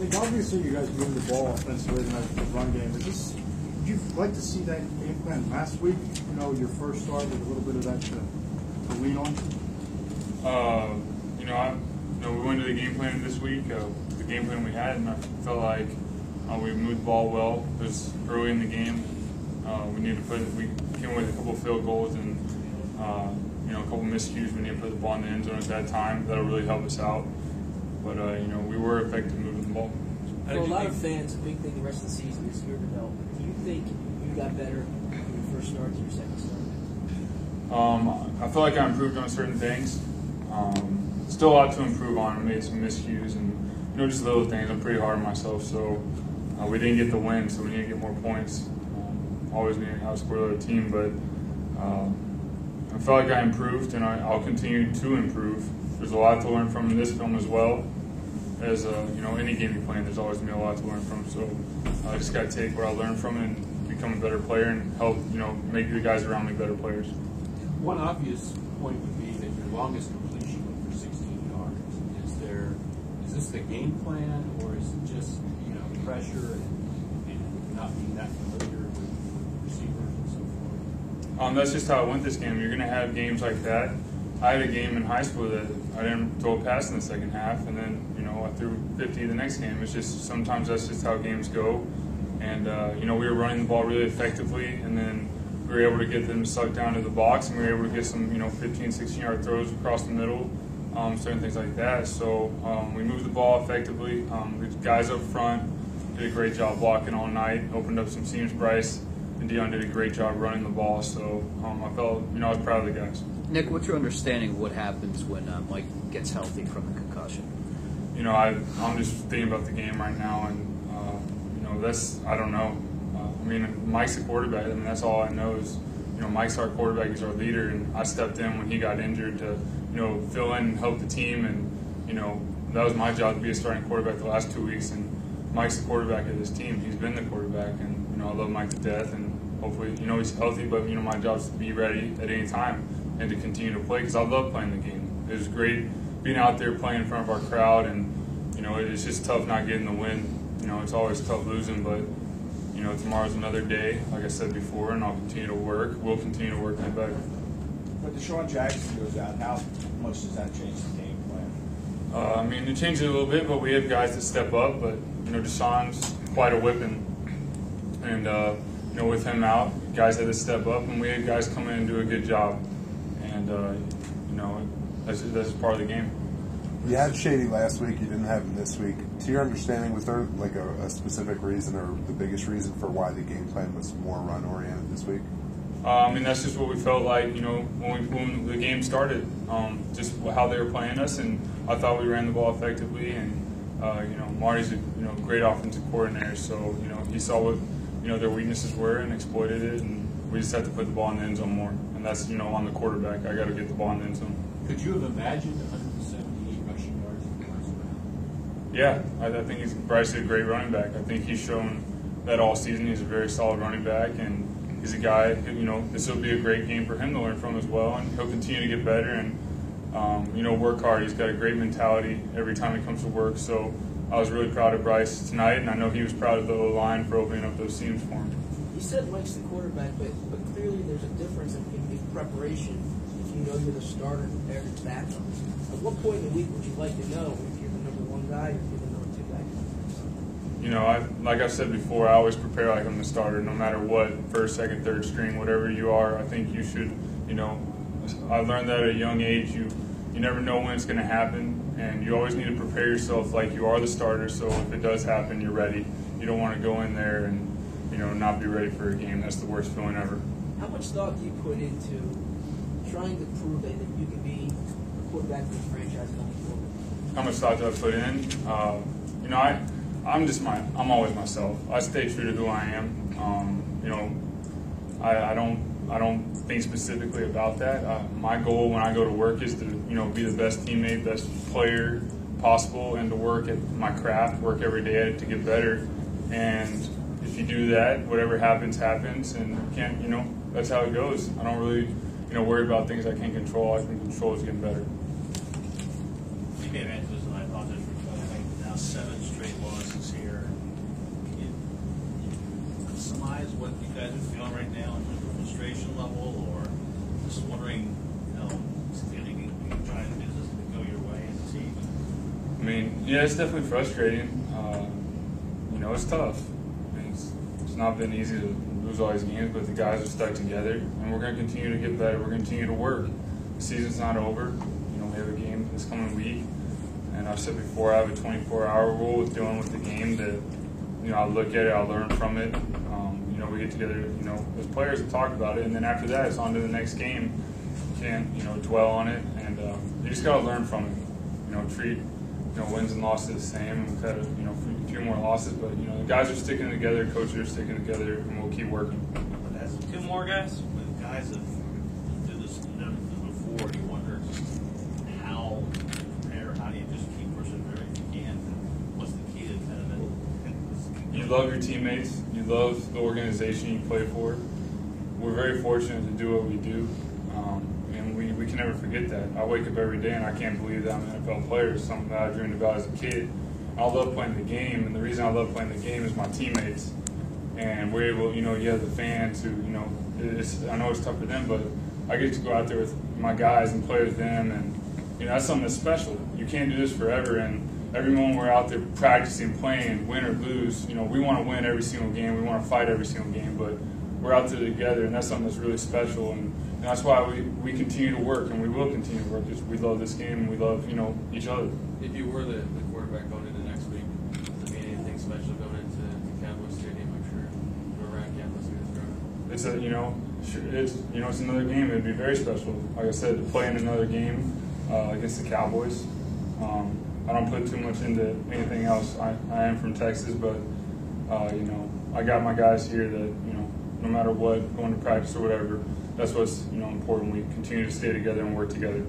Nick, obviously you guys moved the ball offensively in the run game. Would you like to see that game plan last week? You know, your first start with a little bit of that to lean on? We went to the game plan this week, the game plan we had, and I felt like we moved the ball well. It was early in the game. We came with a couple of field goals and a couple of miscues. We need to put the ball in the end zone at that time. That'll really help us out. But we were effective moving the ball. For a lot of fans, a big thing the rest of the season is your development. Do you think you got better from your first start to your second start? I feel like I improved on certain things. Still a lot to improve on. I made some miscues and just little things. I'm pretty hard on myself, so we didn't get the win, so we need to get more points. Always need to outscore the other team, but I felt like I improved, and I'll continue to improve. There's a lot to learn from this film as well. As any game you play in, there's always going to be a lot to learn from. So I just got to take what I learned from it and become a better player and help make the guys around me better players. One obvious point would be that your longest completion went for 16 yards. Is this the game plan, or is it just pressure and not being that familiar with receivers and so forth? That's just how it went this game. You're going to have games like that. I had a game in high school that I didn't throw a pass in the second half, and then I threw 50 the next game. It's just sometimes that's just how games go. And we were running the ball really effectively, and then we were able to get them sucked down to the box, and we were able to get some 15, 16-yard throws across the middle, certain things like that. So we moved the ball effectively. The guys up front did a great job blocking all night, opened up some seams. Bryce and Dion did a great job running the ball. So I felt I was proud of the guys. Nick, what's your understanding of what happens when Mike gets healthy from the concussion? I'm just thinking about the game right now, and I don't know. Mike's the quarterback. That's all I know is Mike's our quarterback. He's our leader, and I stepped in when he got injured to fill in and help the team, and that was my job to be a starting quarterback the last 2 weeks. And Mike's the quarterback of this team. He's been the quarterback, and I love Mike to death, and hopefully he's healthy. But my job is to be ready at any time and to continue to play because I love playing the game. It was great being out there playing in front of our crowd, and it's just tough not getting the win. It's always tough losing, but tomorrow's another day, like I said before, and I'll continue to work. We'll continue to work to get better. When Deshaun Jackson goes out, how much does that change the game plan? It changed it a little bit, but we have guys that step up. But Deshaun's quite a whipping, and with him out, guys had to step up, and we had guys come in and do a good job, and that's part of the game. You had Shady last week. You didn't have him this week. To your understanding, was there a specific reason or the biggest reason for why the game plan was more run-oriented this week? That's just what we felt like, when the game started, just how they were playing us, and I thought we ran the ball effectively, and, Marty's a, great offensive coordinator, so, he saw what, their weaknesses were and exploited it, and we just had to put the ball in the end zone more, and that's, on the quarterback. I got to get the ball in the end zone. Could you have imagined 178 rushing yards in the first round? Yeah, I think Bryce is a great running back. I think he's shown that all season. He's a very solid running back, and he's a guy who, this will be a great game for him to learn from as well, and he'll continue to get better and, work hard. He's got a great mentality every time he comes to work, so I was really proud of Bryce tonight, and I know he was proud of the O-line for opening up those seams for him. You said Mike's the quarterback, but clearly there's a difference in preparation if you're the starter compared to the backup. At what point in the week would you like to know if you're the number one guy or if you're the number two guy? Like I've said before, I always prepare like I'm the starter, no matter what, first, second, third string, whatever you are. I think you should, I learned that at a young age. You never know when it's going to happen, and you always need to prepare yourself like you are the starter, so if it does happen, you're ready. You don't want to go in there and, not be ready for a game. That's the worst feeling ever. How much thought do you put into trying to prove that you can be a quarterback for the franchise going forward? How much thought do I put in? I'm always myself. I stay true to who I am. I don't think specifically about that. My goal when I go to work is to, be the best teammate, best player possible, and to work at my craft, work every day at it to get better. And if you do that, whatever happens, happens, and that's how it goes. I don't really, worry about things I can't control. I can control is getting better. You gave answers, and I apologize for now 7 straight losses. is here. Can you surmise what you guys are feeling right now in terms of frustration level, or just wondering, feeling you trying to do this to go your way as a team? I mean, yeah, it's definitely frustrating. It's tough. I mean, it's not been easy to lose all these games, but the guys are stuck together, and we're going to continue to get better. We're going to continue to work. The season's not over. We have a game this coming week, and I've said before, I have a 24-hour rule with dealing with the game that, I'll look at it, I'll learn from it. We get together, as players and talk about it, and then after that, it's on to the next game. You can't, dwell on it, and you just got to learn from it. Treat, wins and losses the same. We've had, a few more losses, but, the guys are sticking together, coaches are sticking together, and we'll keep working. But as two more guys, with guys that do this before, you wonder how you prepare, how do you just keep persevering if you can? What's the key to kind of You love your teammates. You love the organization you play for. We're very fortunate to do what we do, and we can never forget that. I wake up every day and I can't believe that I'm an NFL player. It's something that I dreamed about as a kid. I love playing the game, and the reason I love playing the game is my teammates. And we're able, you have the fans who, I know it's tough for them, but I get to go out there with my guys and play with them, and that's something that's special. You can't do this forever, and every moment we're out there practicing, playing, win or lose, we want to win every single game, we want to fight every single game, but we're out there together, and that's something that's really special, and that's why we continue to work, and we will continue to work, because we love this game, and we love, each other. If you were the quarterback going into next week, does it mean anything special going into Cowboys Stadium? I'm sure around campus It's it's another game. It'd be very special. Like I said, to play in another game against the Cowboys. I don't put too much into anything else. I am from Texas, but I got my guys here that no matter what, going to practice or whatever, that's what's important. We continue to stay together and work together.